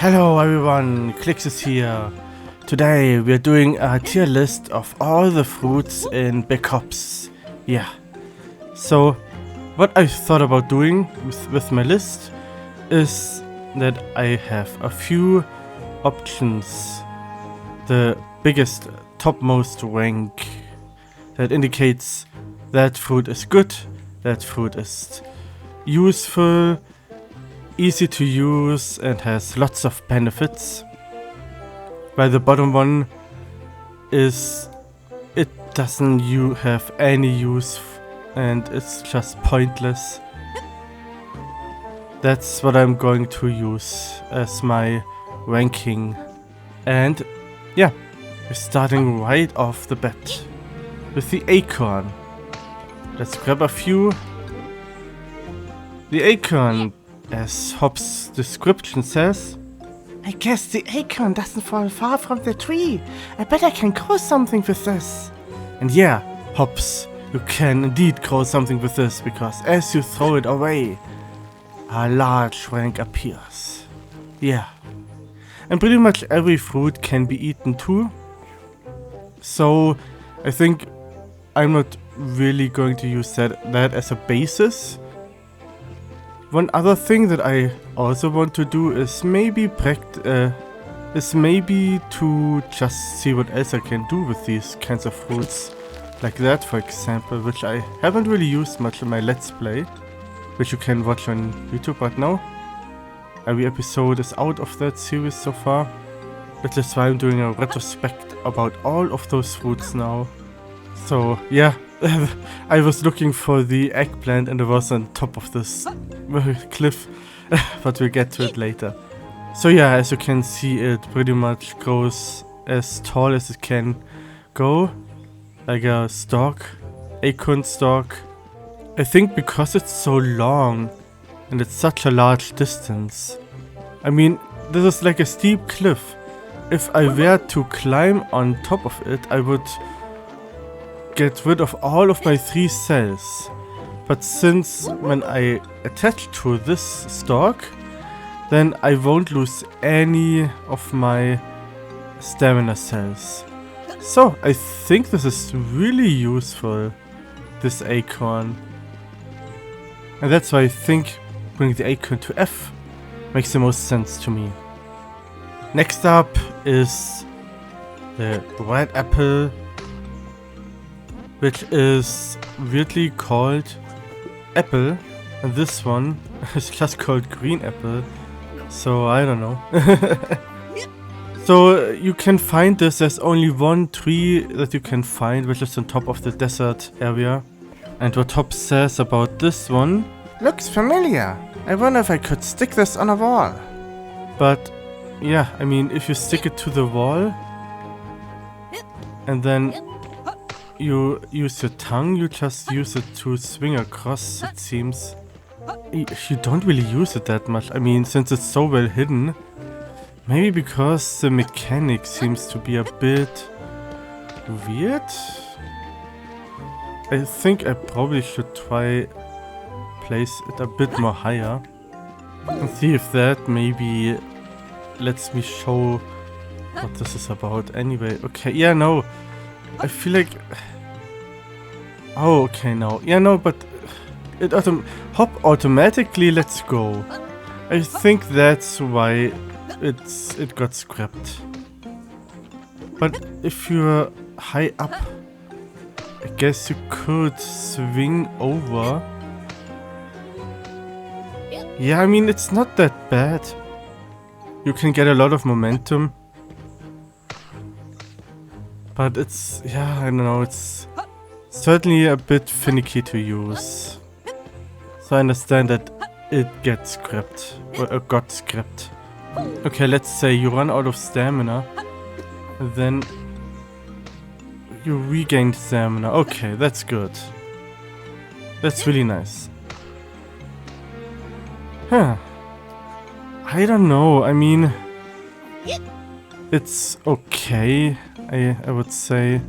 Hello everyone, Klix is here. Today we're doing a tier list of all the fruits in Big Hops. Yeah. So what I thought about doing with my list is that I have a few options. The biggest, topmost rank that indicates that fruit is good, that fruit is useful, easy to use and has lots of benefits. While the bottom one is it doesn't have any use and it's just pointless. That's what I'm going to use as my ranking. And yeah, we're starting right off the bat with the acorn. Let's grab a few. The acorn, as Hop's description says, I guess the acorn doesn't fall far from the tree. I bet I can grow something with this. And yeah, Hops, you can indeed grow something with this, because as you throw it away, a large rank appears. Yeah. And pretty much every fruit can be eaten too. So I think I'm not really going to use that as a basis. One other thing that I also want to do is maybe to just see what else I can do with these kinds of fruits. Like that, for example, which I haven't really used much in my Let's Play, which you can watch on YouTube right now. Every episode is out of that series so far. Which is why I'm doing a retrospect about all of those fruits now. So yeah, I was looking for the eggplant and it was on top of this cliff, but we'll get to it later. So yeah, as you can see, it pretty much grows as tall as it can go, like a stalk, acorn stalk. I think because it's so long and it's such a large distance. I mean, this is like a steep cliff. If I were to climb on top of it, I would get rid of all of my 3 cells. But since when I attach to this stalk, then I won't lose any of my stamina cells. So I think this is really useful, this acorn. And that's why I think bringing the acorn to F makes the most sense to me. Next up is the red apple, which is weirdly called apple, and this one is just called green apple, so I don't know. So you can find this, there's only one tree that you can find, which is on top of the desert area. And what Top says about this one: looks familiar, I wonder if I could stick this on a wall. But yeah, I mean, if you stick it to the wall and then you use your tongue, you just use it to swing across, it seems. You don't really use it that much. I mean, since it's so well hidden. Maybe because the mechanic seems to be a bit weird. I think I probably should try place it a bit more higher. And see if that maybe lets me show what this is about. Anyway, okay, yeah, no. I feel like... Oh, okay, no. Yeah, no, but it Hop automatically lets go. I think that's why it got scrapped. But if you're high up, I guess you could swing over. Yeah, I mean, it's not that bad. You can get a lot of momentum. But it's, yeah, I don't know, it's certainly a bit finicky to use. So I understand that it gets scrapped, or got scrapped. Okay, let's say you run out of stamina, and then you regain stamina. Okay, that's good. That's really nice. Huh. I don't know, I mean, it's okay, I would say.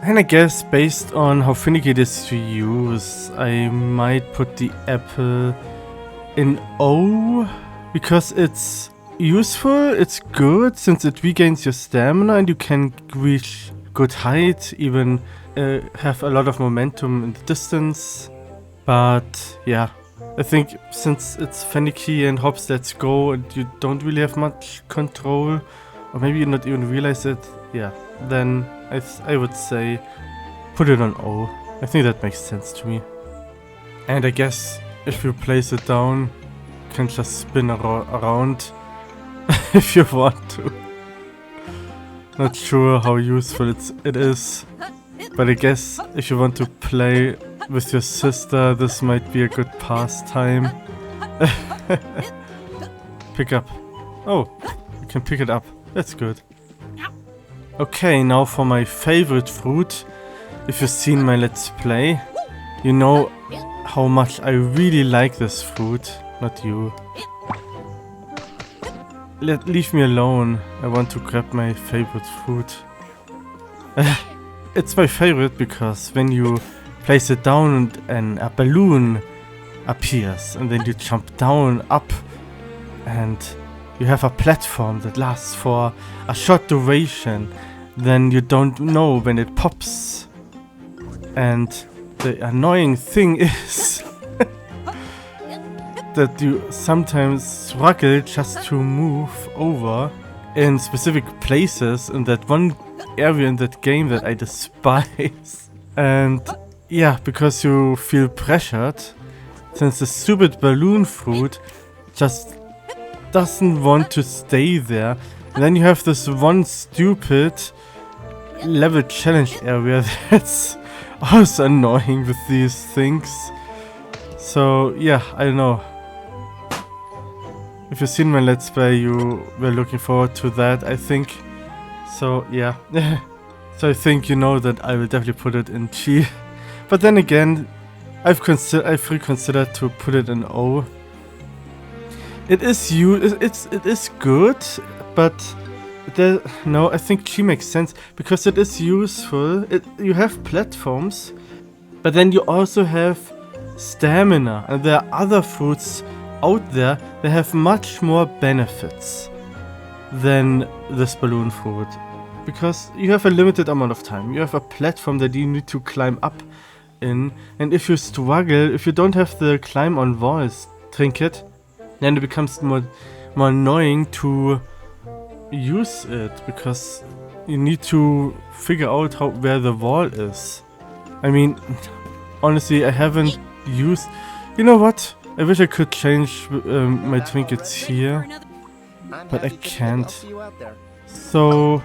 And I guess based on how finicky it is to use, I might put the apple in O, because it's useful, it's good since it regains your stamina and you can reach good height, even have a lot of momentum in the distance. But yeah, I think since it's finicky and hops let's go and you don't really have much control, or maybe you not even realize it, yeah, then I would say put it on O. I think that makes sense to me. And I guess if you place it down, you can just spin around if you want to. Not sure how useful it is, but I guess if you want to play with your sister, this might be a good pastime. Pick up. Oh, you can pick it up. That's good. Okay, now for my favorite fruit. If you've seen my Let's Play, you know how much I really like this fruit. Not you. Leave me alone. I want to grab my favorite fruit. It's my favorite because when you place it down and a balloon appears and then you jump down, up, and you have a platform that lasts for a short duration, then you don't know when it pops. And the annoying thing is that you sometimes struggle just to move over in specific places in that one area in that game that I despise. And yeah, because you feel pressured, since the stupid balloon fruit just doesn't want to stay there. And then you have this one stupid level challenge area that's also annoying with these things. So yeah, I don't know. If you've seen my Let's Play, you were looking forward to that, I think. So yeah. So I think you know that I will definitely put it in G. But then again, I've reconsidered to put it in O. It is good, but no, I think G makes sense because it is useful. You have platforms, but then you also have stamina, and there are other fruits out there that have much more benefits than this balloon fruit, because you have a limited amount of time. You have a platform that you need to climb up in, and if you struggle, if you don't have the climb on walls trinket, then it becomes more annoying to use it, because you need to figure out where the wall is. I mean, honestly, I haven't used... You know what? I wish I could change my trinkets here, but I can't. So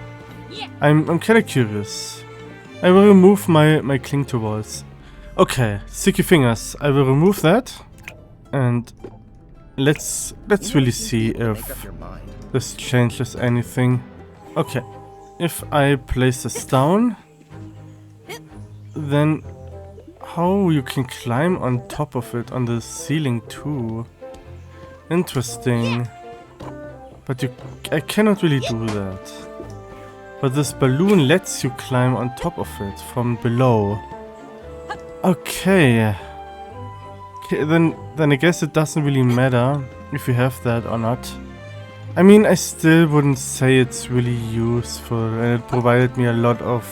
I'm kind of curious. I will remove my cling to walls. Okay, sticky fingers. I will remove that, and let's really see if this changes anything. Okay, if I place this down, then how you can climb on top of it on the ceiling too. Interesting. But I cannot really do that. But this balloon lets you climb on top of it from below. Okay. Then I guess it doesn't really matter if you have that or not. I mean, I still wouldn't say it's really useful, and it provided me a lot of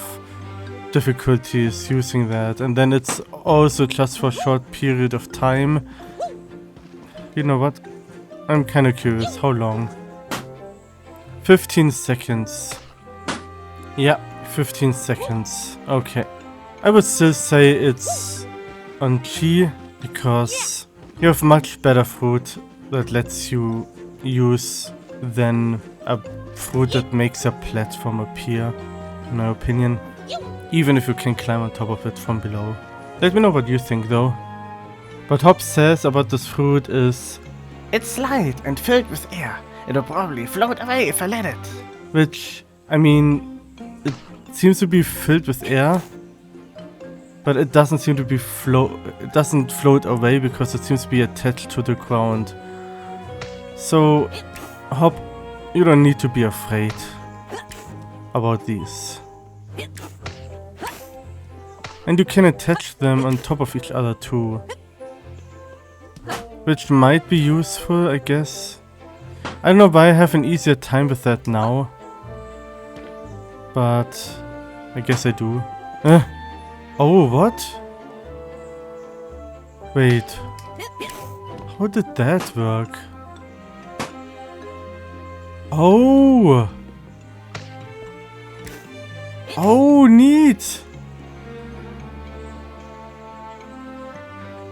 difficulties using that, and then it's also just for a short period of time. You know what? I'm kind of curious. How long? 15 seconds. Yeah, 15 seconds. Okay. I would still say it's on G, because you have much better fruit that lets you use than a fruit that makes a platform appear, in my opinion. Even if you can climb on top of it from below. Let me know what you think though. What Hobbs says about this fruit is, it's light and filled with air. It'll probably float away if I let it. Which, I mean, it seems to be filled with air, but it doesn't seem to be it doesn't float away because it seems to be attached to the ground. So, Hob, you don't need to be afraid about these. And you can attach them on top of each other too. Which might be useful, I guess. I don't know why I have an easier time with that now. But I guess I do. Oh, what? Wait. How did that work? Oh! Oh, neat!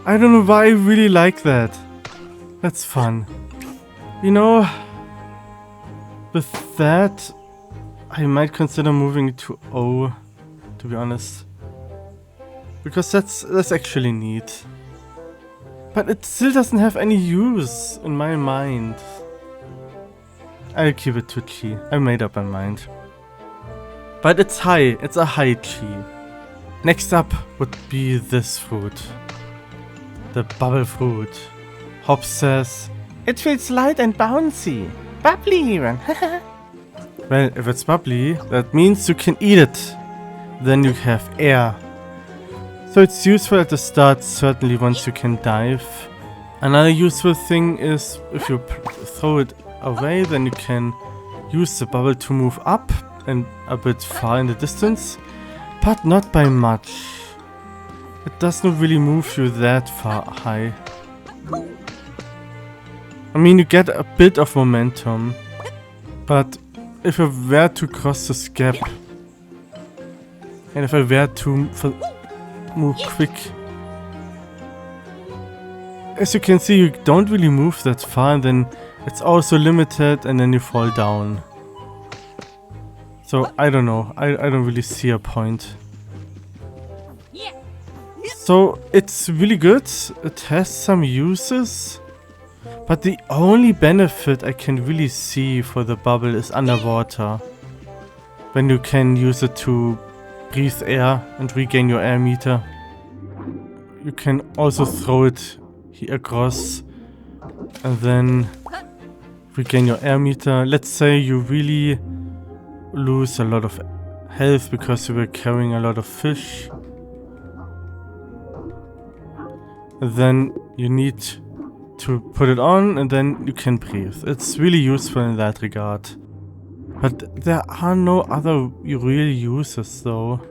I don't know why I really like that. That's fun. You know, with that, I might consider moving to O, to be honest. Because that's actually neat. But it still doesn't have any use in my mind. I'll keep it to Chi. I made up my mind. But it's high. It's a high Chi. Next up would be this fruit. The bubble fruit. Hop says, it feels light and bouncy. Bubbly even. Well, if it's bubbly, that means you can eat it. Then you have air. So it's useful at the start, certainly once you can dive. Another useful thing is if you throw it away, then you can use the bubble to move up and a bit far in the distance, but not by much. It does not really move you that far high. I mean, you get a bit of momentum, but if I were to cross this gap, and if I were to move quick, as you can see, you don't really move that far, and then it's also limited, and then you fall down. So, I don't know. I don't really see a point. So, it's really good. It has some uses. But the only benefit I can really see for the bubble is underwater. When you can use it to breathe air and regain your air meter. You can also throw it here across and then regain your air meter. Let's say you really lose a lot of health because you were carrying a lot of fish. And then you need to put it on and then you can breathe. It's really useful in that regard. But there are no other real uses though.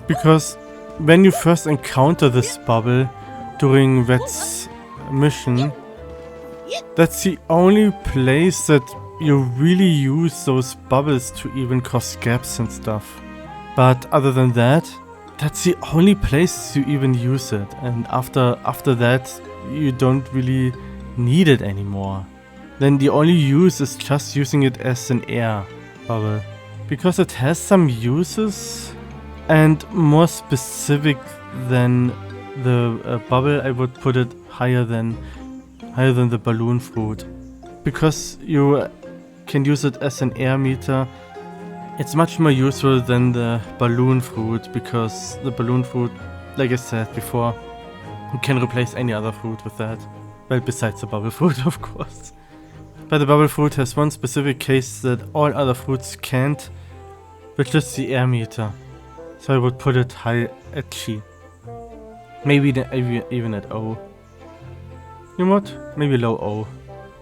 Because when you first encounter this bubble during Red's mission, that's the only place that you really use those bubbles to even cross gaps and stuff. But other than that, that's the only place you even use it. And after that, you don't really need it anymore. Then the only use is just using it as an air bubble. Because it has some uses, and more specific than the bubble, I would put it higher than the balloon fruit. Because you can use it as an air meter, it's much more useful than the balloon fruit, because the balloon fruit, like I said before, you can replace any other fruit with that. Well, besides the bubble fruit, of course. But the bubble fruit has one specific case that all other fruits can't, which is the air meter. So I would put it high at Chi. Maybe even at O. You know what? Maybe low O.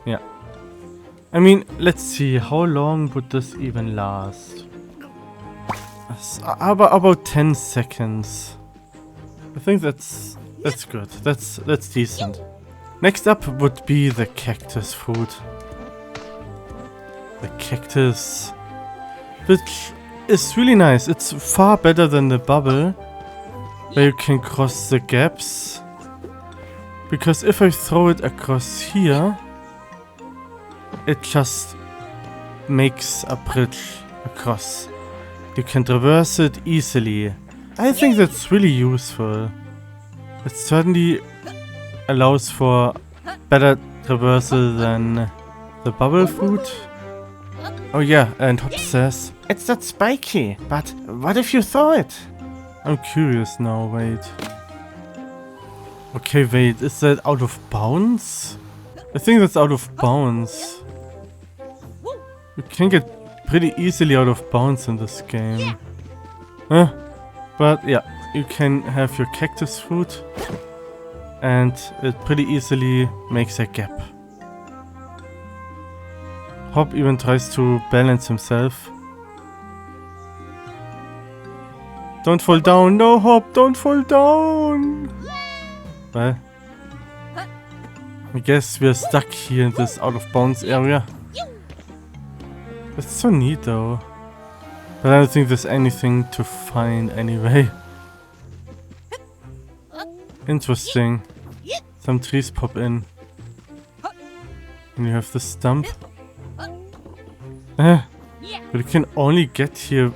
Yeah. I mean, let's see, how long would this even last? About 10 seconds. I think that's good. That's decent. Next up would be the cactus fruit. The cactus, which is really nice. It's far better than the bubble, where you can cross the gaps. Because if I throw it across here, it just makes a bridge across. You can traverse it easily. I think that's really useful. It certainly allows for better traversal than the bubble fruit. Oh yeah, and Hop says, it's not spiky, but what if you throw it? I'm curious now, wait. Okay, wait, is that out of bounds? I think that's out of bounds. You can get pretty easily out of bounds in this game. But yeah, you can have your cactus fruit and it pretty easily makes a gap. Hop even tries to balance himself. Don't fall down. No, Hop, don't fall down. Well, I guess we're stuck here in this out of bounds area. That's so neat though. But I don't think there's anything to find anyway. Interesting. Some trees pop in. And you have the stump. But you can only get here.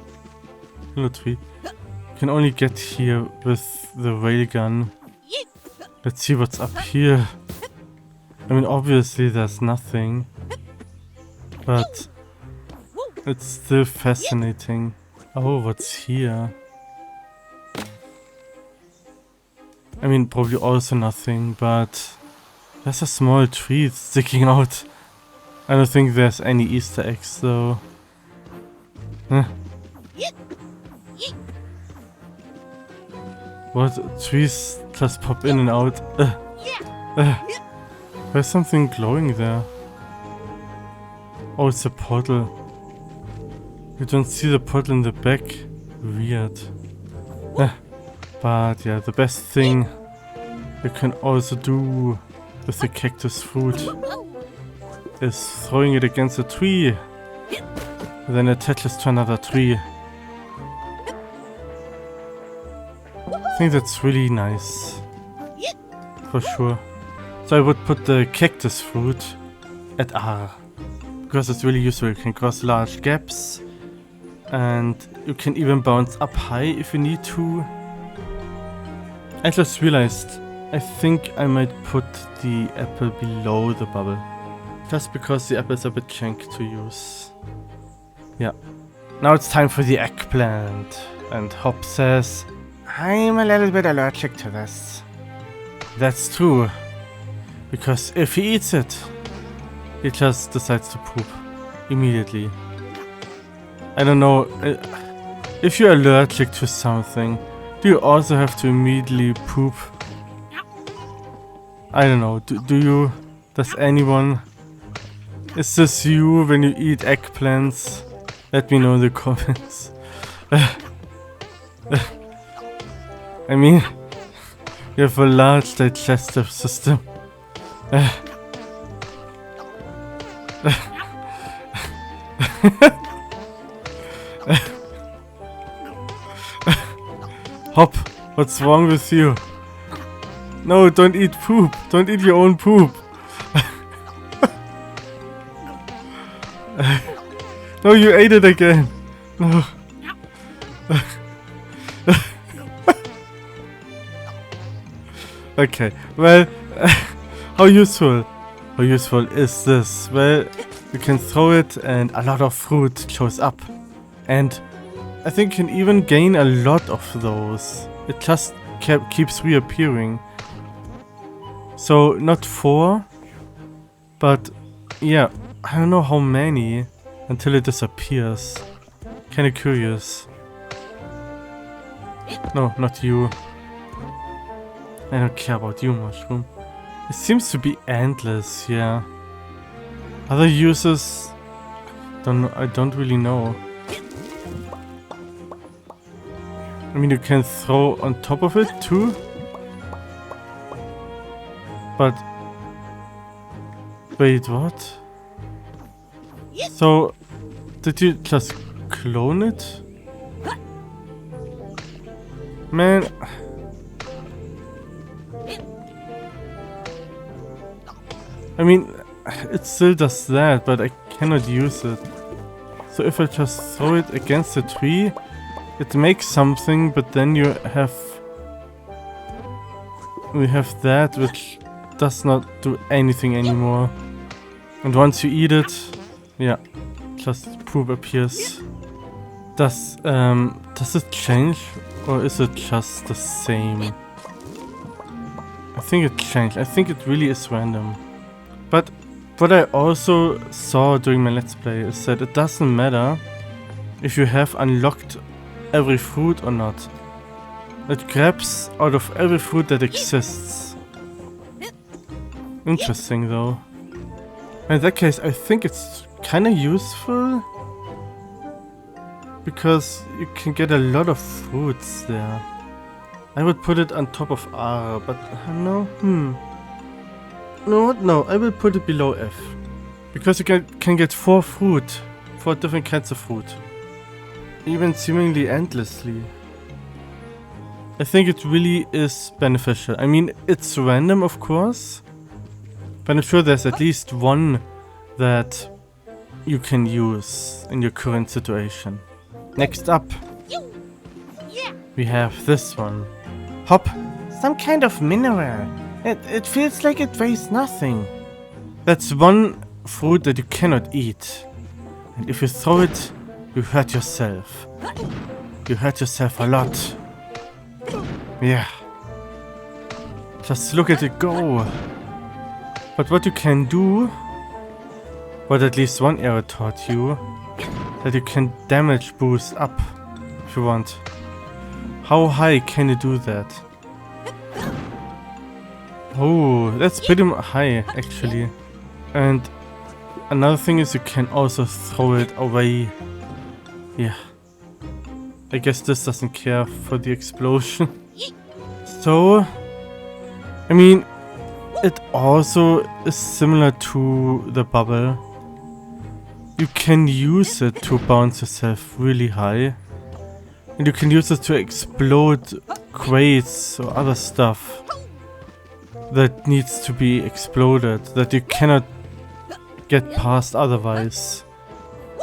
Hello tree. You can only get here with the railgun. Let's see what's up here. I mean, obviously there's nothing. But it's still fascinating. Oh, what's here? I mean, probably also nothing, but there's a small tree sticking out. I don't think there's any Easter eggs though. What? Trees just pop in and out. There's something glowing there. Oh, it's a portal. You don't see the portal in the back. Weird. But yeah, the best thing you can also do with the cactus fruit is throwing it against a tree. And then attaches to another tree. I think that's really nice. For sure. So I would put the cactus fruit at R. Because it's really useful. You can cross large gaps. And you can even bounce up high if you need to. I just realized, I think I might put the apple below the bubble. Just because the apple is a bit janky to use. Yeah. Now it's time for the eggplant. And Hop says, I'm a little bit allergic to this. That's true. Because if he eats it, he just decides to poop. Immediately. I don't know. If you're allergic to something, do you also have to immediately poop? I don't know. Do you? Does anyone? Is this you when you eat eggplants? Let me know in the comments. I mean, you have a large digestive system. Hop, what's wrong with you? No, don't eat poop. Don't eat your own poop. No, you ate it again. No. Okay, well, how useful is this? Well, you can throw it and a lot of fruit shows up. And I think you can even gain a lot of those. It just keeps reappearing. So, not 4, but yeah, I don't know how many until it disappears. Kinda curious. No, not you. I don't care about you, mushroom. It seems to be endless, yeah. Other uses, I don't really know. I mean, you can throw on top of it too. But wait, what? So, did you just clone it? Man. I mean, it still does that, but I cannot use it. So if I just throw it against the tree, it makes something, but then we have that which does not do anything anymore. And once you eat it, yeah, just poop appears. Does it change, or is it just the same? I think it changed. I think it really is random. But what I also saw during my Let's Play is that it doesn't matter if you have unlocked every fruit or not. It grabs out of every fruit that exists. Interesting though. In that case, I think it's kinda useful. Because you can get a lot of fruits there. I would put it on top of R, but no, No, I will put it below F. Because you can get 4 fruit. 4 different kinds of fruit. Even seemingly endlessly. I think it really is beneficial. I mean, it's random, of course. But I'm sure there's at least one that you can use in your current situation. Next up, we have this one. Hop. Some kind of mineral. It feels like it weighs nothing. That's one fruit that you cannot eat. And if you throw it, you hurt yourself. You hurt yourself a lot. Yeah. Just look at it go. But what you can do, what at least one arrow taught you, that you can damage boost up if you want. How high can you do that? Oh, that's pretty high actually. And another thing is you can also throw it away. Yeah. I guess this doesn't care for the explosion. So, I mean, it also is similar to the bubble. You can use it to bounce yourself really high. And you can use it to explode crates or other stuff that needs to be exploded, that you cannot get past otherwise.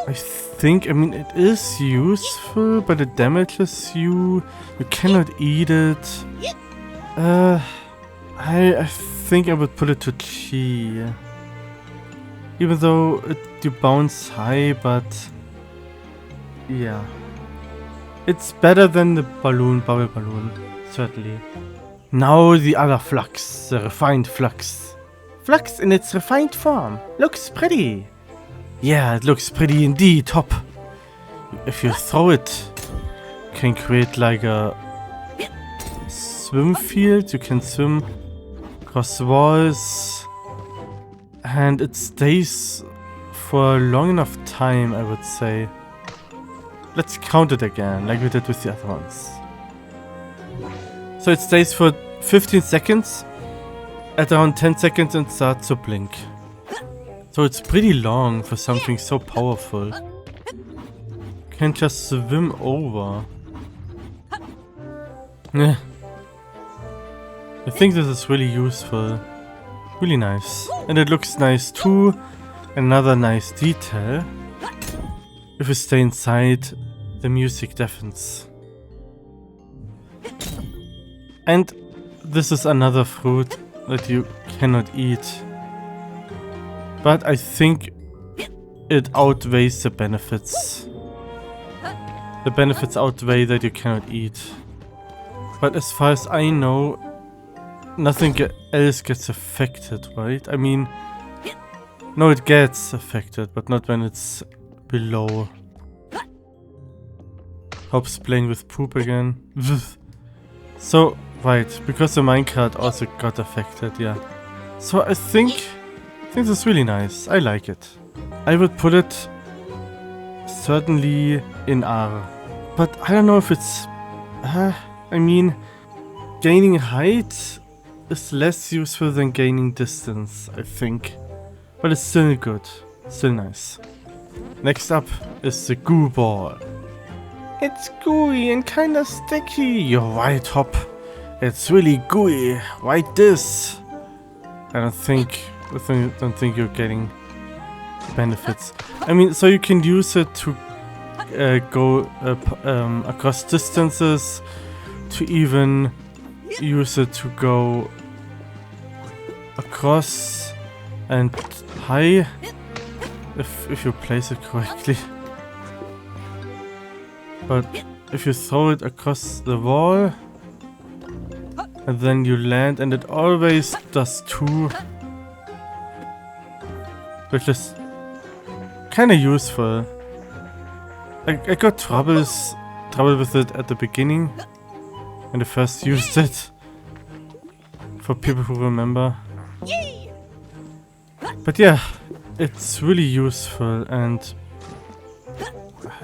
I mean, it is useful, but it damages you. You cannot eat it. I think I would put it to G. Even though you bounce high, but yeah. It's better than the bubble balloon, certainly. Now the other flux, the refined flux. Flux in its refined form. Looks pretty. Yeah, it looks pretty indeed, Hop. If you throw it, you can create like a swim field. You can swim across walls. And it stays for a long enough time, I would say. Let's count it again, like we did with the other ones. So it stays for 15 seconds. At around 10 seconds and starts to blink. So it's pretty long for something so powerful. You can just swim over. I think this is really useful. Really nice. And it looks nice too. Another nice detail. If you stay inside, the music deafens. And this is another fruit that you cannot eat. But I think it outweighs the benefits. The benefits outweigh that you cannot eat. But as far as I know, nothing else gets affected, right? I mean, no, it gets affected, but not when it's below. Hop's playing with poop again. So, right, because the minecart also got affected, yeah. So I think this is really nice. I like it. I would put it certainly in R. But I don't know if it's... I mean, gaining height is less useful than gaining distance, I think. But it's still good. Still nice. Next up is the goo ball. It's gooey and kinda sticky. You're right, Hop. It's really gooey. Like this. I don't think you're getting benefits. I mean, so you can use it to go across distances, to even use it to go across and high, if you place it correctly. But if you throw it across the wall and then you land, and it always does 2, which is kind of useful. I got trouble with it at the beginning when I first used it, for people who remember. But yeah, it's really useful, and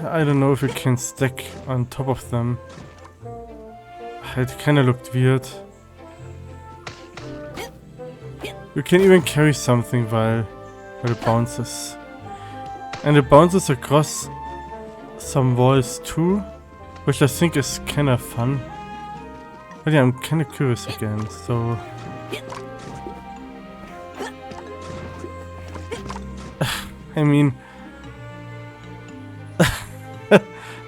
I don't know if you can stack on top of them. It kinda looked weird. You can even carry something while it bounces. And it bounces across some walls too, which I think is kinda fun. But yeah, I'm kinda curious again, so... I mean...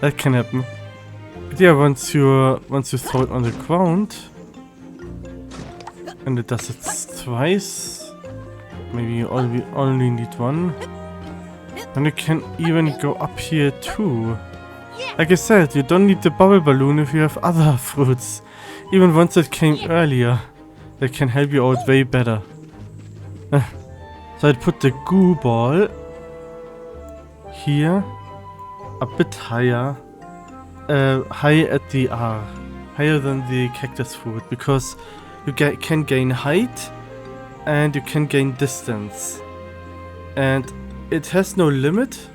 that can happen. But yeah, once you throw it on the ground, and it does it twice, maybe you only need one, and you can even go up here too. Like I said, you don't need the bubble balloon if you have other fruits. Even ones that came earlier, they can help you out way better. So I'd put the goo ball here, a bit higher, high at the R, higher than the cactus fruit, because you can gain height and you can gain distance. And it has no limit.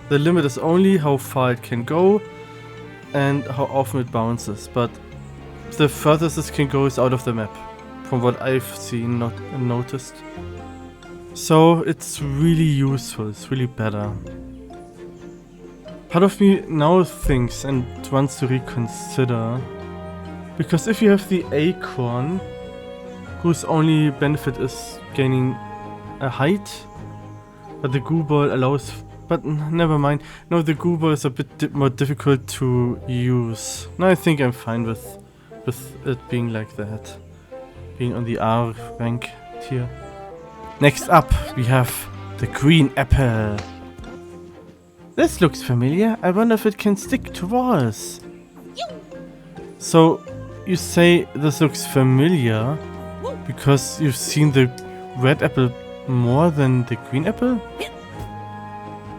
The limit is only how far it can go and how often it bounces, but the furthest it can go is out of the map, from what I've seen, not noticed. So it's really useful, it's really better. Part of me now thinks and wants to reconsider, because if you have the acorn, whose only benefit is gaining a height, but the goo ball allows, but never mind. No, the goo ball is a bit more difficult to use. No, I think I'm fine with it being like that, being on the R rank tier. Next up, we have the green apple. This looks familiar. I wonder if it can stick to walls. So, you say this looks familiar because you've seen the red apple more than the green apple?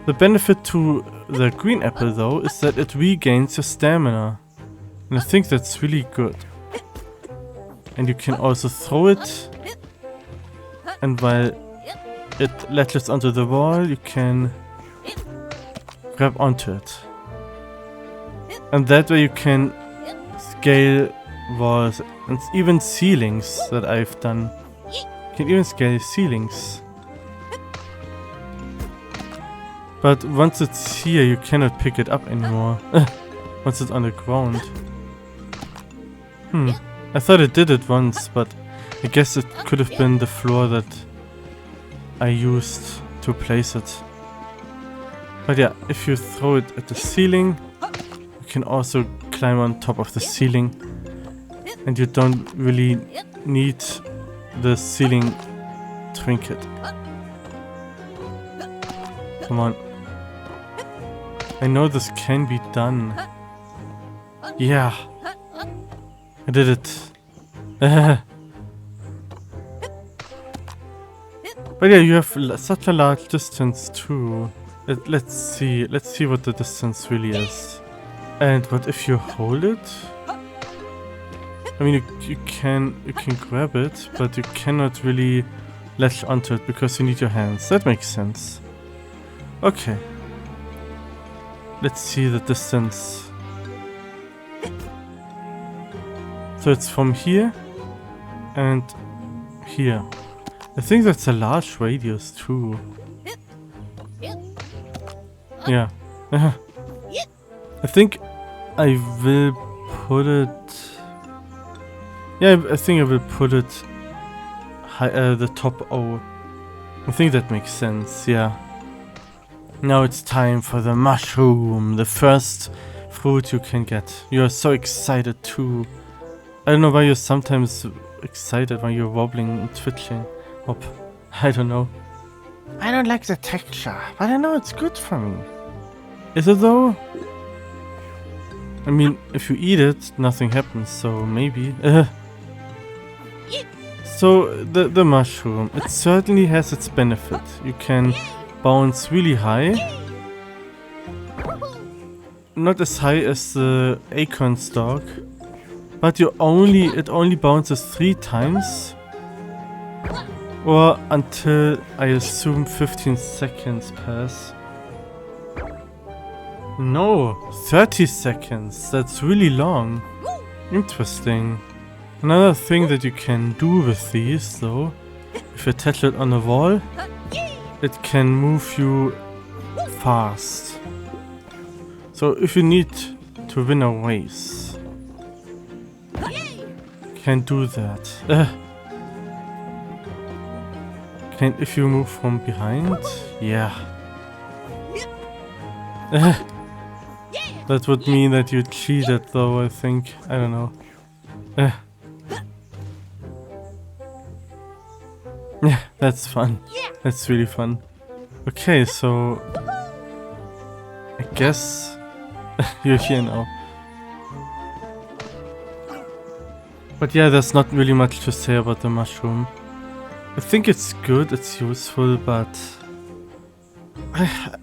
The benefit to the green apple though is that it regains your stamina. And I think that's really good. And you can also throw it. And while it latches onto the wall, you can grab onto it. And that way you can scale walls and even ceilings that I've done. You can even scale ceilings. But once it's here, you cannot pick it up anymore. Once it's on the ground. I thought it did it once, but I guess it could have been the floor that I used to place it. But yeah, if you throw it at the ceiling, you can also climb on top of the ceiling. And you don't really need the ceiling trinket. Come on. I know this can be done. Yeah. I did it. But yeah, you have such a large distance too. Let's see what the distance really is. And what if you hold it? I mean, you can grab it, but you cannot really latch onto it because you need your hands. That makes sense. Okay. Let's see the distance. So it's from here and here. I think that's a large radius too. Yeah. I think I will put it... Yeah, I think I will put it high, the top O. I think that makes sense, yeah. Now it's time for the mushroom, the first fruit you can get. You are so excited too. I don't know why you're sometimes excited when you're wobbling and twitching. I don't know. I don't like the texture, but I know it's good for me. Is it though? I mean, if you eat it, nothing happens, so maybe. So, the mushroom, it certainly has its benefit. You can bounce really high. Not as high as the acorn stalk, but it only bounces 3 times. Or until, I assume, 15 seconds pass. No, 30 seconds. That's really long. Interesting. Another thing that you can do with these, though, if you attach it on a wall, it can move you fast. So if you need to win a race, you can do that. Can if you move from behind? Yeah. That would mean that you cheated, though, I think. I don't know. Yeah, that's fun. That's really fun. Okay, so I guess you're here now. But yeah, there's not really much to say about the mushroom. I think it's good, it's useful, but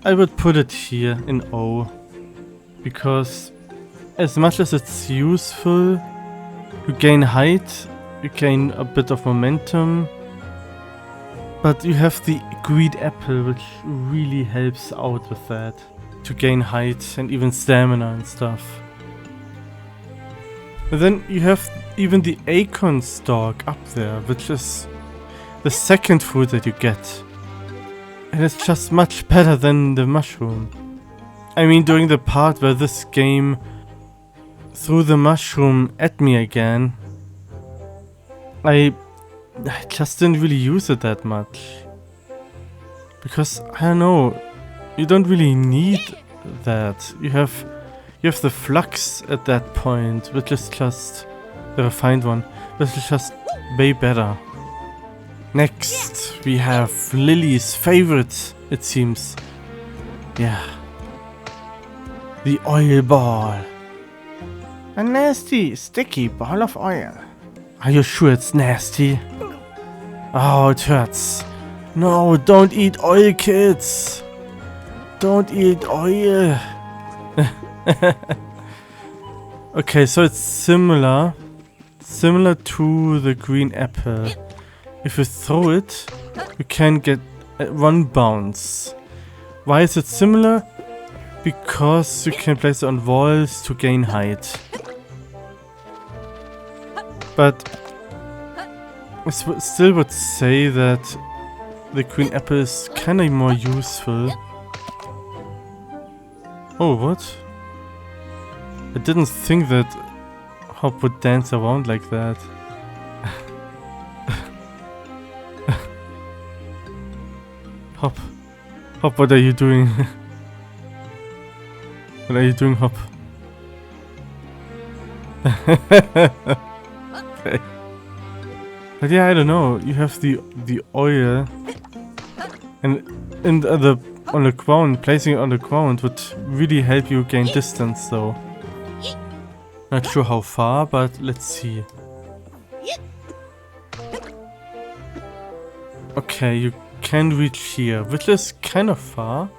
I would put it here in O. Because as much as it's useful, you gain height, you gain a bit of momentum. But you have the green apple, which really helps out with that. To gain height and even stamina and stuff. And then you have even the acorn stalk up there, which is the second fruit that you get. And it's just much better than the mushroom. I mean, during the part where this game threw the mushroom at me again, I just didn't really use it that much. Because, I don't know, you don't really need that. You have the flux at that point, which is just the refined one, which is just way better. Next, we have Lily's favorite, it seems. Yeah. The oil ball. A nasty, sticky ball of oil. Are you sure it's nasty? Oh, it hurts. No, don't eat oil, kids. Don't eat oil. Okay, so it's similar to the green apple. If you throw it, you can get one bounce. Why is it similar? Because you can place it on walls to gain height. But I still would say that the green apple is kinda more useful. Oh, what? I didn't think that Hop would dance around like that. Hop. Hop, what are you doing? What are you doing, Hop? Okay. But yeah, I don't know. You have the oil, and on the ground, placing it on the ground would really help you gain distance, though. Not sure how far, but let's see. Okay, you can reach here, which is kind of far,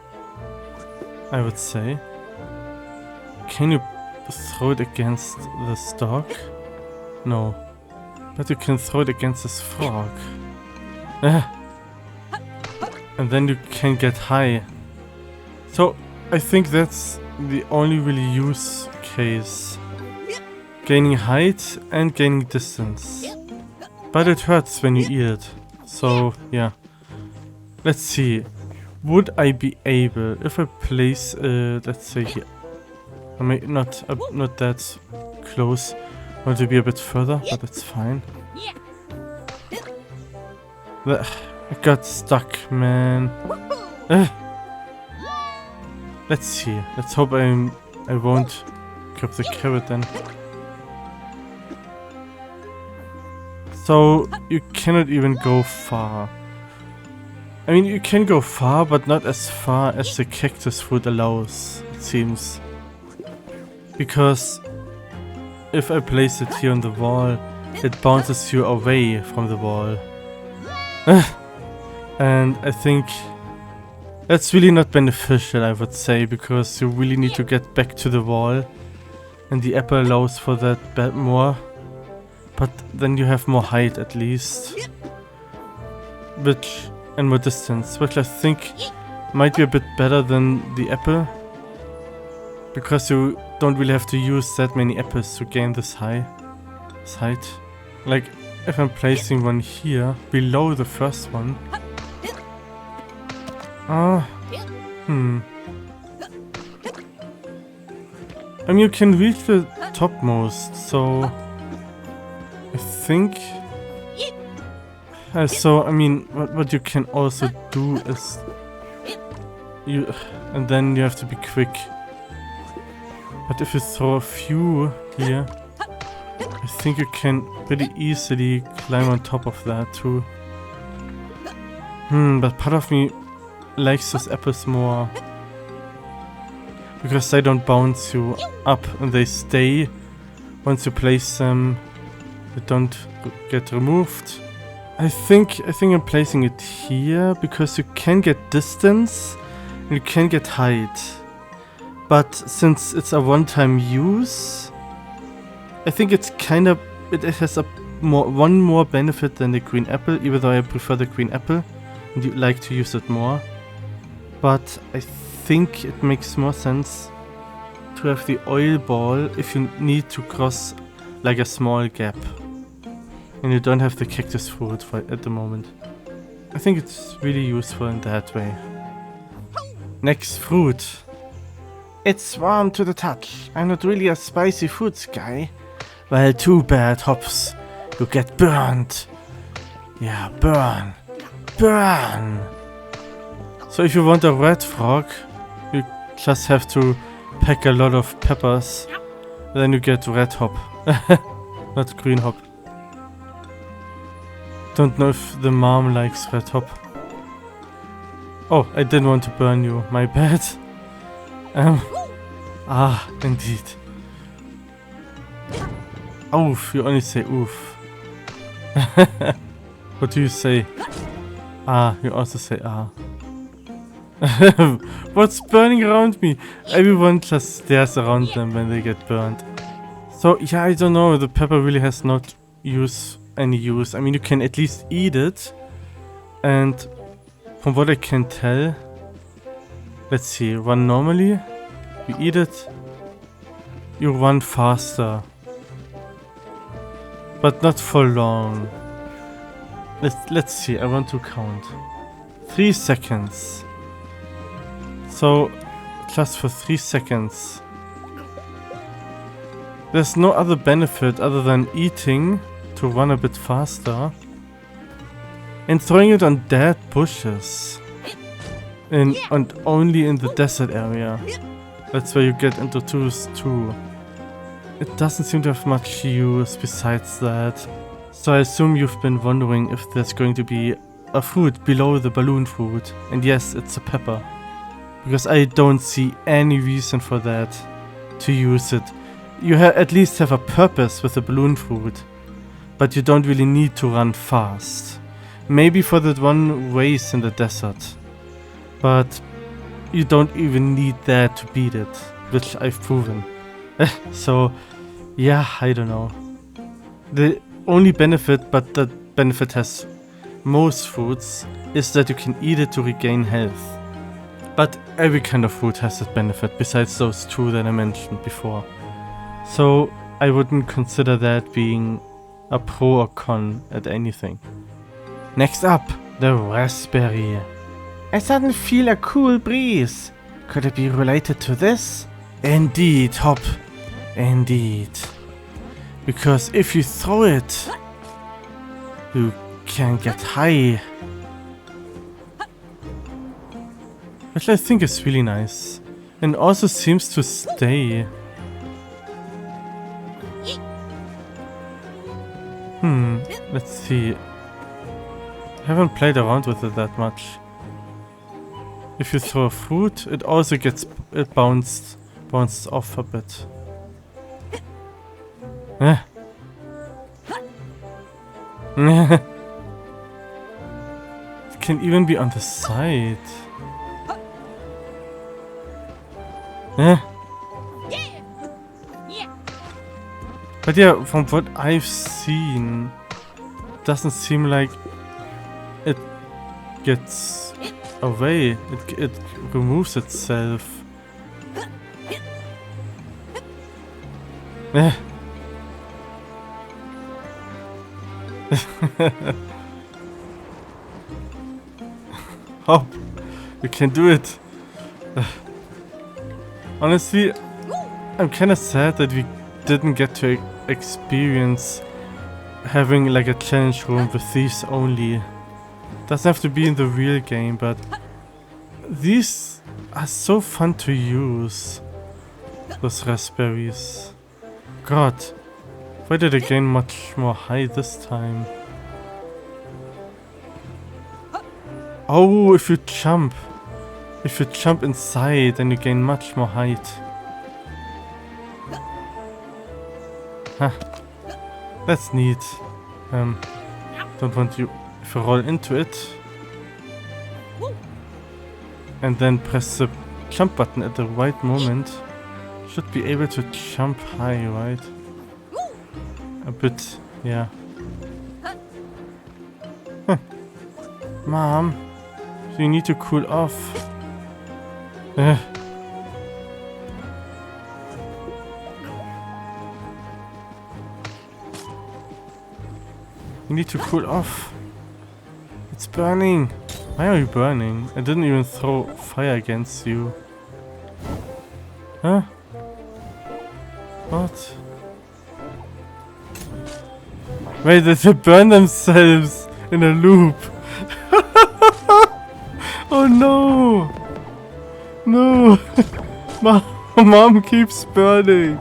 I would say. Can you throw it against the stalk? No. But you can throw it against this frog. And then you can get high. So, I think that's the only really use case. Gaining height and gaining distance. But it hurts when you eat it. So, yeah. Let's see. Would I be able, if I place, let's say here. I mean, not that close. I want to be a bit further, but that's fine. I got stuck, man. Let's see. Let's hope I won't grab the carrot then. So you cannot even go far. I mean, you can go far, but not as far as the cactus fruit allows, it seems. Because if I place it here on the wall, it bounces you away from the wall. And I think that's really not beneficial, I would say, because you really need to get back to the wall. And the apple allows for that more. But then you have more height at least. and more distance, which I think might be a bit better than the apple, because you don't really have to use that many apples to gain this height. Like, if I'm placing one here below the first one. I mean, you can reach the topmost, so I think. So I mean, what you can also do is and then you have to be quick. But if you throw a few here, I think you can pretty easily climb on top of that too. But part of me likes those apples more, because they don't bounce you up and they stay once you place them. They don't get removed. I think I'm placing it here because you can get distance and you can get height. But since it's a one-time use, I think it's kind of, it has one more benefit than the green apple, even though I prefer the green apple and you like to use it more. But I think it makes more sense to have the oil ball if you need to cross like a small gap and you don't have the cactus fruit at the moment. I think it's really useful in that way. Next fruit. It's warm to the touch. I'm not really a spicy fruits guy. Well, too bad, Hops. You get burned. Yeah, burn. Burn! So if you want a red frog, you just have to pack a lot of peppers. Then you get red hop. Not green hop. Don't know if the mom likes red hop. Oh, I didn't want to burn you. My bad. Indeed. Oof, you only say oof. What do you say? You also say What's burning around me? Everyone just stares around them when they get burned. So yeah, I don't know, the pepper really has not any use. I mean, you can at least eat it. And from what I can tell, let's see, run normally, you eat it, you run faster. But not for long. Let's see, I want to count. 3 seconds. So, just for 3 seconds. There's no other benefit other than eating to run a bit faster. And throwing it on dead bushes. And only in the desert area. That's where you get introduced to. It doesn't seem to have much use besides that. So I assume you've been wondering if there's going to be a fruit below the balloon fruit. And yes, it's a pepper. Because I don't see any reason for that, to use it. You at least have a purpose with the balloon fruit. But you don't really need to run fast. Maybe for that one race in the desert. But you don't even need that to beat it, which I've proven. So, yeah, I don't know. The only benefit, but that benefit has most fruits, is that you can eat it to regain health. But every kind of fruit has that benefit, besides those two that I mentioned before. So I wouldn't consider that being a pro or con at anything. Next up, the raspberry. I suddenly feel a cool breeze. Could it be related to this? Indeed, Hop. Indeed. Because if you throw it, you can get high. Which I think is really nice. And also seems to stay. Let's see. I haven't played around with it that much. If you throw a fruit, it also gets bounced off a bit. It can even be on the side. But yeah, from what I've seen, it doesn't seem like it gets away. It removes itself. Hop, you can do it. Honestly, I'm kinda sad that we didn't get to experience having like a challenge room with these only. Doesn't have to be in the real game, but these are so fun to use. Those raspberries. God, why did I gain much more height this time? Oh, if you jump inside, then you gain much more height. Huh. That's neat. Don't want you if you roll into it and then press the jump button at the right moment, should be able to jump high, right? A bit, yeah. Huh. Mom, you need to cool off. You need to cool off. It's burning. Why are you burning? I didn't even throw fire against you. Huh? What? Wait, they burn themselves in a loop. Oh no! No! Mom keeps burning.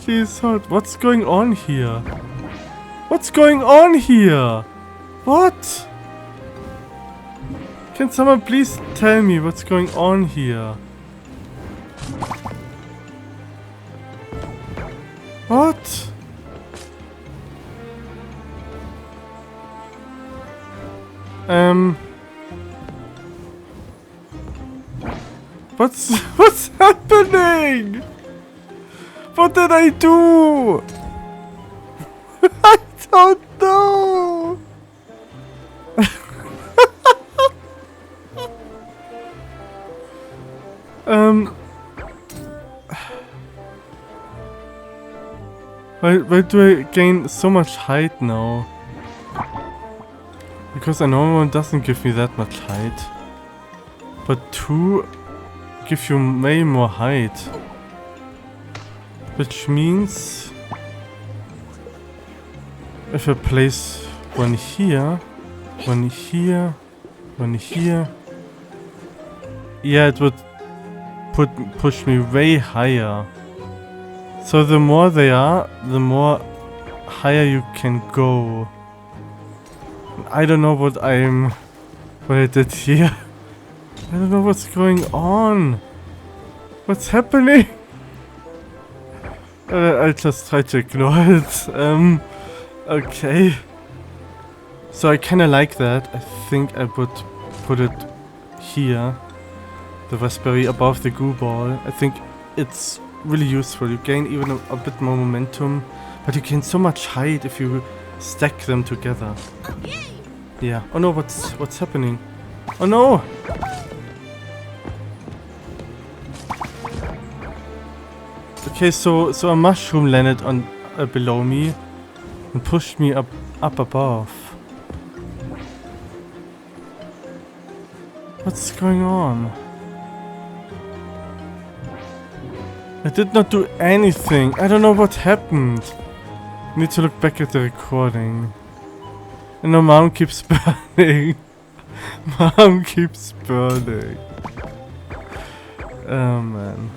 She's hot. What's going on here? What's going on here? What? Can someone please tell me what's going on here? What? What's happening? What did I do? I don't know. Why do I gain so much height now? Because a normal one doesn't give me that much height. But 2 give you way more height. Which means if I place one here, one here, one here, yeah, it would push me way higher. So the more they are, the more higher you can go. I don't know what I did here. I don't know what's going on. What's happening? I'll just try to ignore it. Okay. So I kinda like that. I think I would put it here. The raspberry above the goo ball. I think it's really useful. You gain even a bit more momentum, but you gain so much height if you stack them together. Yeah. Oh no, what's happening? Oh no! Okay, so a mushroom landed on below me and pushed me up above. What's going on? I did not do anything. I don't know what happened. I need to look back at the recording. And no, Mom keeps burning. Mom keeps burning. Oh man.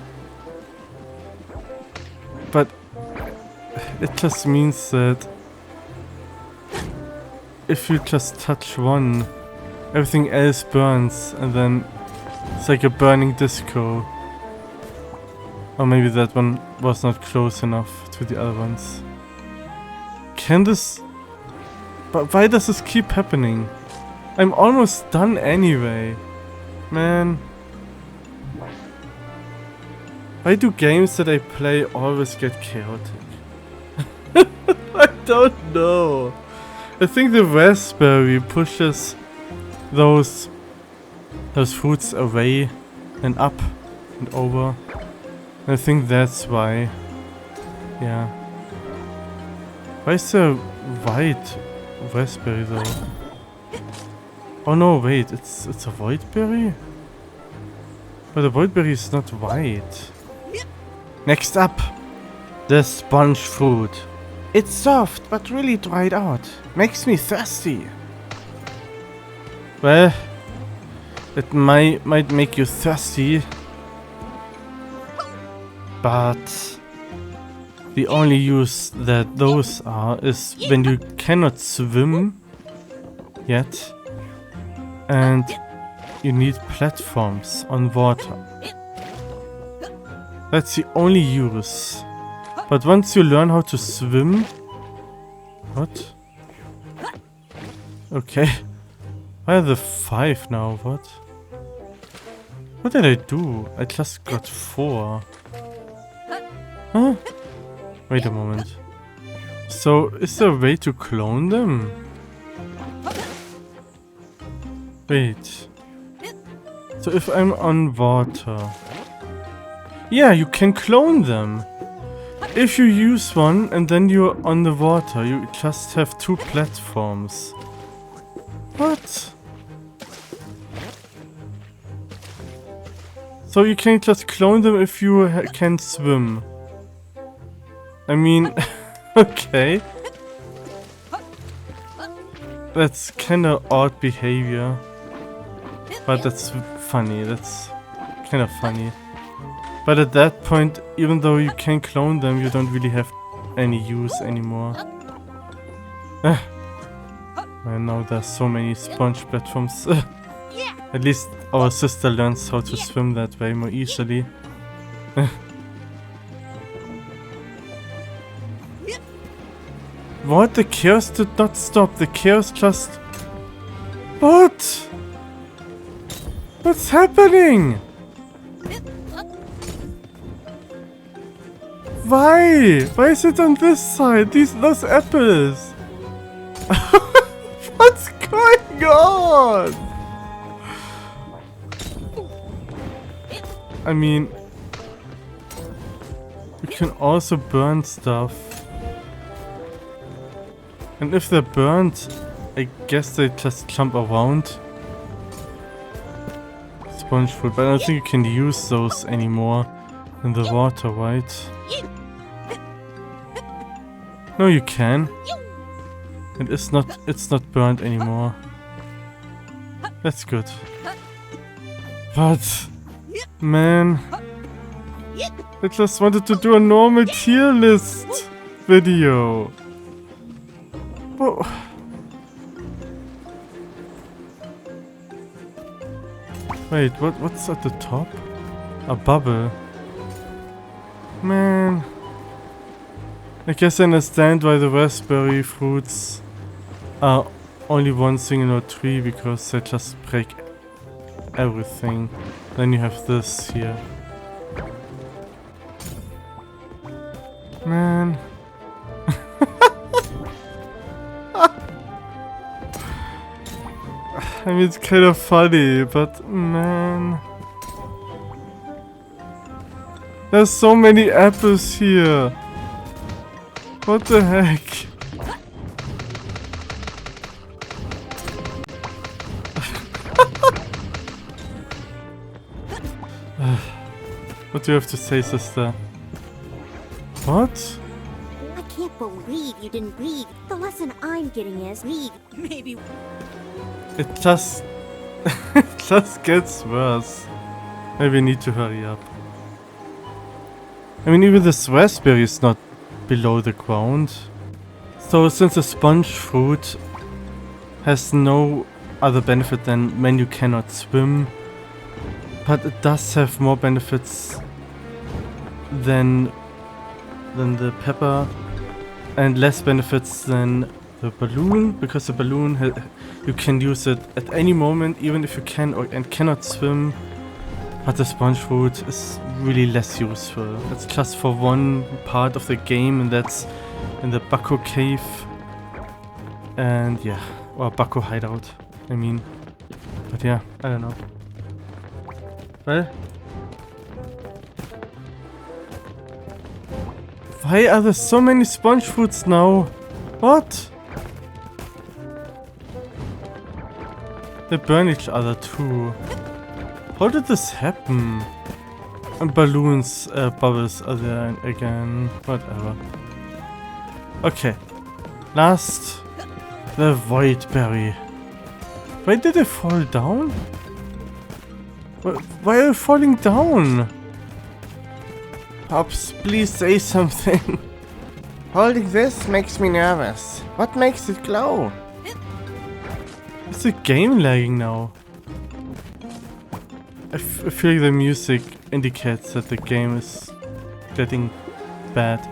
But it just means that if you just touch one, everything else burns, and then it's like a burning disco. Or maybe that one was not close enough to the other ones. Can this... But why does this keep happening? I'm almost done anyway. Man. Why do games that I play always get chaotic? I don't know. I think the raspberry pushes those fruits away and up and over. And I think that's why. Yeah. Why is there white raspberry though? Oh no, wait, it's a white berry? But the white berry is not white. Next up, the sponge fruit. It's soft, but really dried out. Makes me thirsty. Well, it might make you thirsty. But the only use that those are is when you cannot swim yet. And you need platforms on water. That's the only use. But once you learn how to swim... What? Okay. Why are there 5 now? What? What did I do? I just got 4. Huh? Wait a moment. So, is there a way to clone them? Wait. So if I'm on water... Yeah, you can clone them. If you use one and then you're on the water, you just have 2 platforms. What? So you can just clone them if you can swim. I mean, okay. That's kinda odd behavior. But that's funny, that's kind of funny. But at that point, even though you can clone them, you don't really have any use anymore. And now there's so many sponge platforms. At least our sister learns how to swim that way more easily. What? The chaos did not stop. The chaos just... What? What's happening? Why? Why is it on this side? Those apples. What's going on? I mean, you can also burn stuff. And if they're burnt, I guess they just jump around. Sponge fruit, but I don't think you can use those anymore in the water, right? No, you can. And it's not burnt anymore. That's good. But man, I just wanted to do a normal tier list video. Whoa. Wait, what's at the top? A bubble. Man. I guess I understand why the raspberry fruits are only one single tree, because they just break everything. Then you have this here. Man. I mean, it's kind of funny, but man. There's so many apples here. What the heck? What do you have to say, sister? What? I can't believe you didn't read. The lesson I'm getting is read. Maybe. It just... it just gets worse. Maybe I need to hurry up. I mean, even this raspberry is not below the ground. So since a sponge fruit has no other benefit than when you cannot swim, but it does have more benefits than the pepper, and less benefits than the balloon, because the balloon you can use it at any moment, even if you can and cannot swim. But the sponge fruit is really less useful. It's just for one part of the game, and that's in the Bucko cave. And yeah, or Bucko hideout, I mean. But yeah, I don't know. Well, why are there so many sponge fruits now? What? They burn each other too. How did this happen? And balloons, bubbles are there again. Whatever. Okay. Last. The void berry. Why did they fall down? Why are you falling down? Pops, please say something. Holding this makes me nervous. What makes it glow? Is the game lagging now? I feel like the music indicates that the game is getting bad.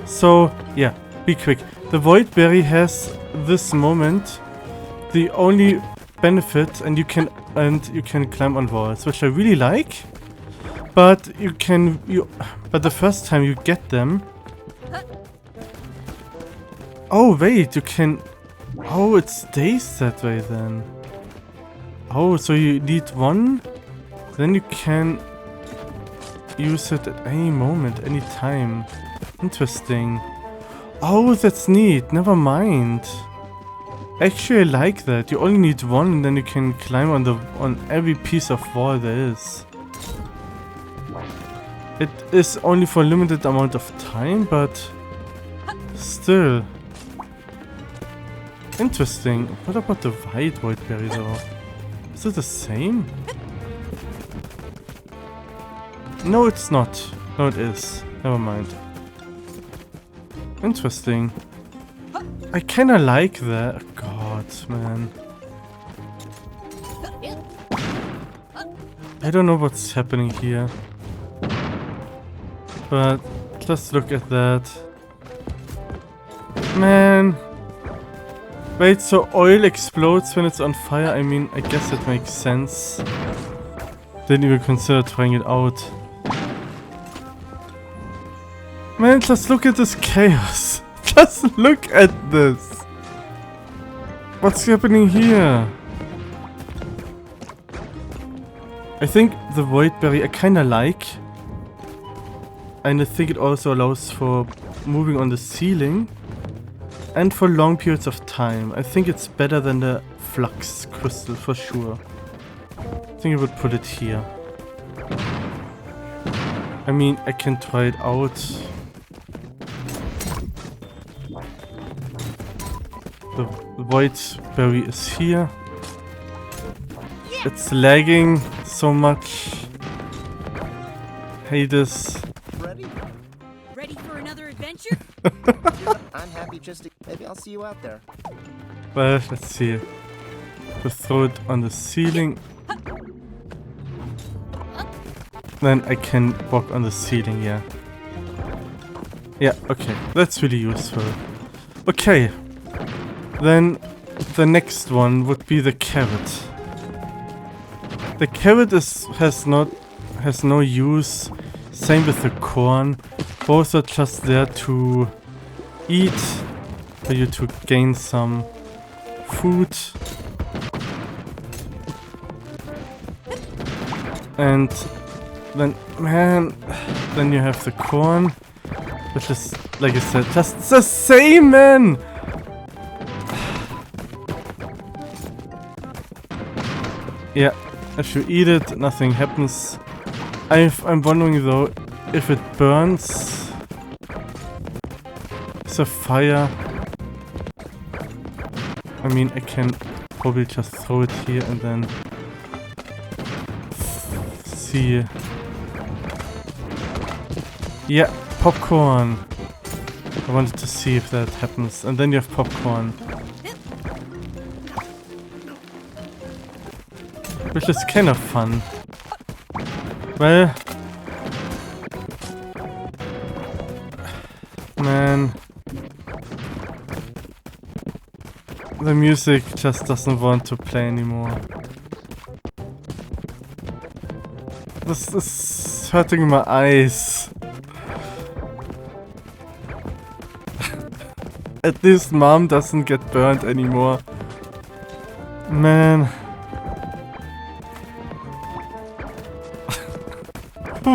So, yeah, be quick. The void berry has this moment. The only benefit, and you can climb on walls, which I really like. But but the first time you get them. Oh wait, you can. Oh, it stays that way then. Oh, so you need one, then you can use it at any moment, any time. Interesting. Oh, that's neat. Never mind. Actually, I like that. You only need one, and then you can climb on every piece of wall there is. It is only for a limited amount of time, but still. Interesting. What about the white void berry though? Is it the same? No, it's not. No, it is. Never mind. Interesting. I kinda like that. God, man. I don't know what's happening here. But let's look at that. Man. Wait, so oil explodes when it's on fire? I mean, I guess that makes sense. Didn't even consider trying it out. Man, just look at this chaos. Just look at this. What's happening here? I think the void berry I kinda like. And I think it also allows for moving on the ceiling. And for long periods of time. I think it's better than the flux crystal for sure. I think I would put it here. I mean, I can try it out. The void berry is here. It's lagging so much. Hate this. Ready for another adventure? I'm happy just to... Maybe I'll see you out there. Well, let's see. Just throw it on the ceiling. Then I can walk on the ceiling, yeah. Yeah, okay. That's really useful. Okay. Then the next one would be the carrot. The carrot has no use. Same with the corn. Both are just there to eat, for you to gain some food. And then, man, then you have the corn, which is, like I said, just the same, man! Yeah, if you eat it, nothing happens. I'm wondering though, if it burns, is a fire. I mean, I can probably just throw it here and then see. Yeah, popcorn. I wanted to see if that happens. And then you have popcorn. Which is kind of fun. Well, man, the music just doesn't want to play anymore. This is hurting my eyes. At least Mom doesn't get burned anymore. Man.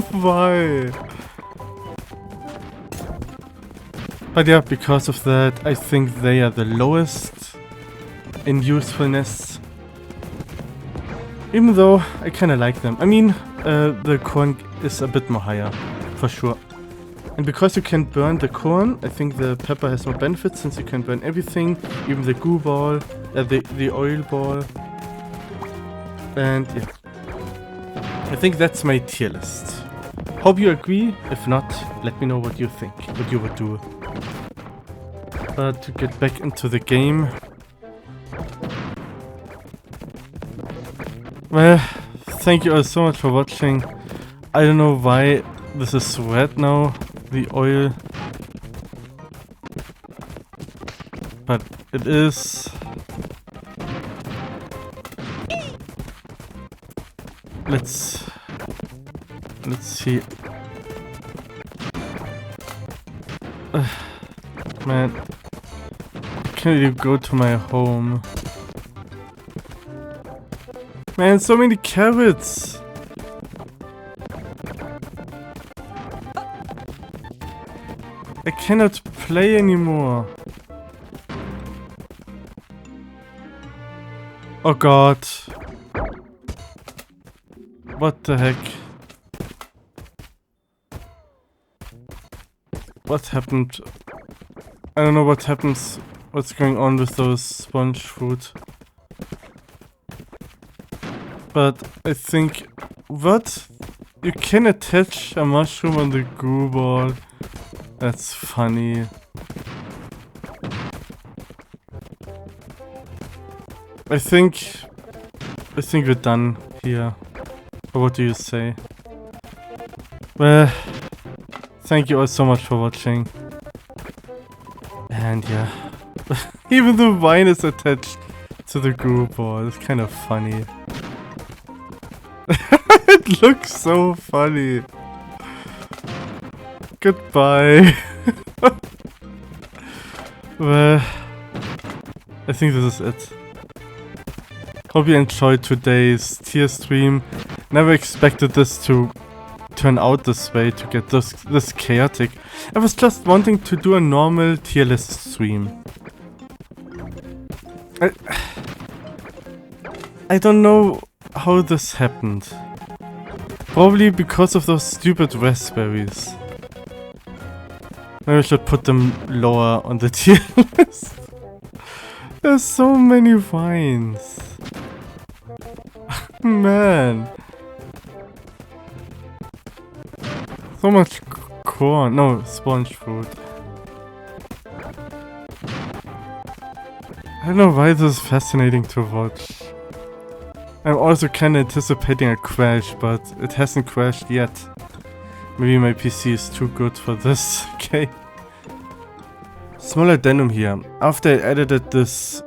Why? But yeah, because of that, I think they are the lowest in usefulness. Even though I kinda like them. I mean, the corn is a bit more higher, for sure. And because you can burn the corn, I think the pepper has more benefits since you can burn everything, even the goo ball, the oil ball. And yeah. I think that's my tier list. Hope you agree. If not, let me know what you think, what you would do. But to get back into the game. Well, thank you all so much for watching. I don't know why this is red now, the oil. But it is. Let's see. Man, can you go to my home? Man, so many carrots. I cannot play anymore. Oh god. What the heck? What happened? I don't know what happens. What's going on with those sponge fruit? But I think... What? You can attach a mushroom on the goo ball. That's funny. I think we're done here. Or what do you say? Well, thank you all so much for watching. And yeah. Even the wine is attached to the goo ball. It's kind of funny. It looks so funny. Goodbye. Well, I think this is it. Hope you enjoyed today's tier stream. Never expected this to turn out this way, to get this chaotic. I was just wanting to do a normal tier list stream. I don't know how this happened. Probably because of those stupid raspberries. Maybe I should put them lower on the tier list. There's so many vines. Man. So much corn. No, sponge fruit. I don't know why this is fascinating to watch. I'm also kinda anticipating a crash, but it hasn't crashed yet. Maybe my PC is too good for this. Okay. Small addendum here. After I edited this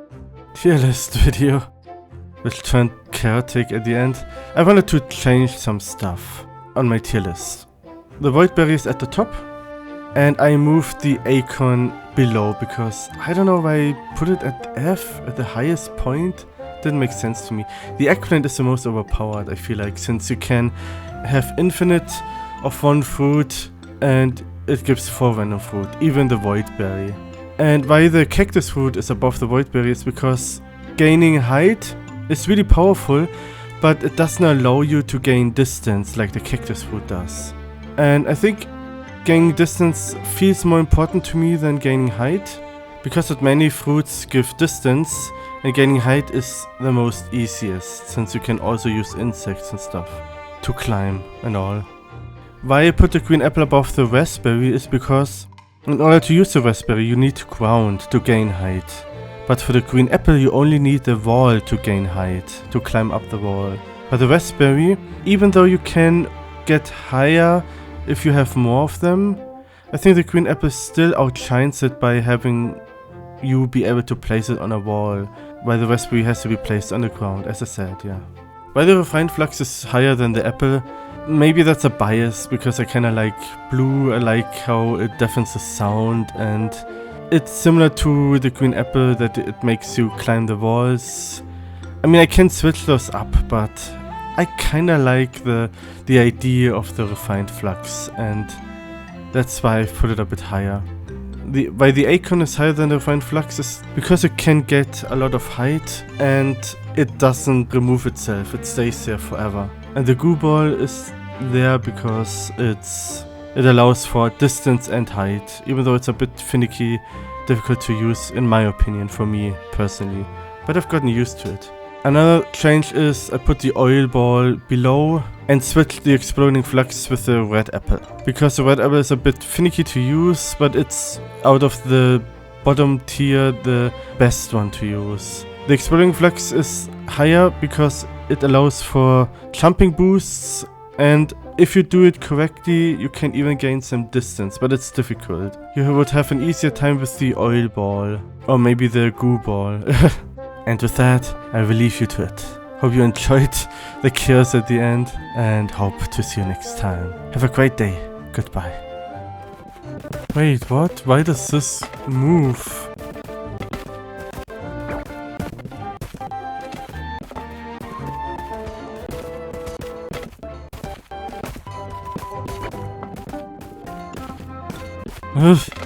tier list video, which turned chaotic at the end, I wanted to change some stuff on my tier list. The void berry is at the top, and I moved the acorn below because I don't know why I put it at F at the highest point. Didn't make sense to me. The eggplant is the most overpowered, I feel like, since you can have infinite of one fruit and it gives 4 random fruit, even the void berry. And why the cactus fruit is above the void berry is because gaining height is really powerful, but it doesn't allow you to gain distance like the cactus fruit does. And I think gaining distance feels more important to me than gaining height, because that many fruits give distance, and gaining height is the most easiest, since you can also use insects and stuff to climb and all. Why I put the green apple above the raspberry is because in order to use the raspberry you need ground to gain height. But for the green apple you only need the wall to gain height, to climb up the wall. But the raspberry, even though you can get higher if you have more of them, I think the green apple still outshines it by having you be able to place it on a wall, while the raspberry has to be placed on the ground, as I said, yeah. Why the refined flux is higher than the apple, maybe that's a bias, because I kinda like blue, I like how it deafens the sound, and it's similar to the green apple that it makes you climb the walls. I mean, I can switch those up, but I kinda like the idea of the refined flux, and that's why I've put it a bit higher. Why the icon is higher than the refined flux is because it can get a lot of height and it doesn't remove itself, it stays there forever. And the goo ball is there because it allows for distance and height, even though it's a bit finicky, difficult to use in my opinion, for me personally. But I've gotten used to it. Another change is I put the oil ball below and switched the exploding flux with the red apple. Because the red apple is a bit finicky to use, but it's out of the bottom tier the best one to use. The exploding flux is higher because it allows for jumping boosts, and if you do it correctly you can even gain some distance, but it's difficult. You would have an easier time with the oil ball, or maybe the goo ball. And with that, I will leave you to it. Hope you enjoyed the chaos at the end, and hope to see you next time. Have a great day. Goodbye. Wait, what? Why does this move? Ugh.